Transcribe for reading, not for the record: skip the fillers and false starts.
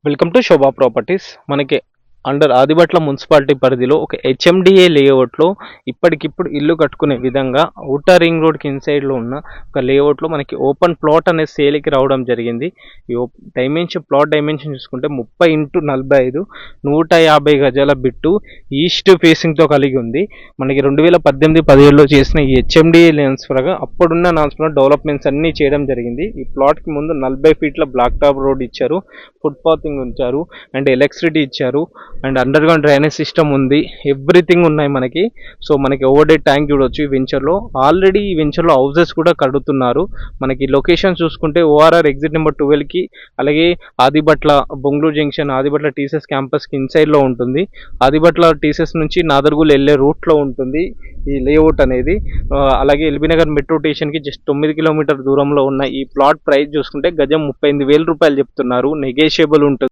Welcome to Shobha properties. మనకి under Adibatla municipality పరిధిలో ఒక హెచ్ఎండిఏ లేఅవుట్లో ఇప్పటికిప్పుడు ఇల్లు కట్టుకునే విధంగా ఔటర్ రింగ్ రోడ్కి ఇన్సైడ్లో ఉన్న ఒక లేఅవుట్లో మనకి ఓపెన్ ప్లాట్ అనే సేల్కి రావడం జరిగింది. ఈ ప్లాట్ డైమెన్షన్ చూసుకుంటే 30x45 150 గజాల బిట్టు ఈస్ట్ ఫేసింగ్తో కలిగి ఉంది. మనకి 2018-17లో చేసిన ఈ హెచ్ఎండిఏ ట్రాన్స్ఫర్గా అప్పుడున్న ట్రాన్స్ఫర్ డెవలప్మెంట్స్ అన్నీ చేయడం జరిగింది. ఈ ప్లాట్కి ముందు 40 ఫీట్ల బ్లాక్ టాప్ రోడ్ ఇచ్చారు, ఫుట్ పాతింగ్ ఉంచారు అండ్ ఎలక్ట్రిసిటీ ఇచ్చారు and under ground drainage system ఉంది. ఎవ్రీథింగ్ ఉన్నాయి మనకి. సో మనకి ఓవర్ డే ట్యాంక్ చూడొచ్చు. ఈ వెంచర్లో ఆల్రెడీ ఈ వెంచర్లో హౌసెస్ కూడా కడుతున్నారు. మనకి లొకేషన్ చూసుకుంటే ఓఆర్ఆర్ ఎగ్జిట్ నెంబర్ 12కి, అలాగే ఆదిబట్ల బొంగళూరు జంక్షన్ ఆదిబట్ల టీసెస్ క్యాంపస్కి ఇన్సైడ్లో ఉంటుంది. ఆదిబట్ల టీసెస్ నుంచి నాదర్గూల్ వెళ్ళే రూట్లో ఉంటుంది ఈ లేఅవుట్ అనేది. అలాగే ఎల్బీనగర్ మెట్రో స్టేషన్కి జస్ట్ 9 కిలోమీటర్ దూరంలో ఉన్న ఈ ప్లాట్ ప్రైస్ చూసుకుంటే గజం 38,000 రూపాయలు చెప్తున్నారు. నెగోషియబుల్ ఉంటుంది.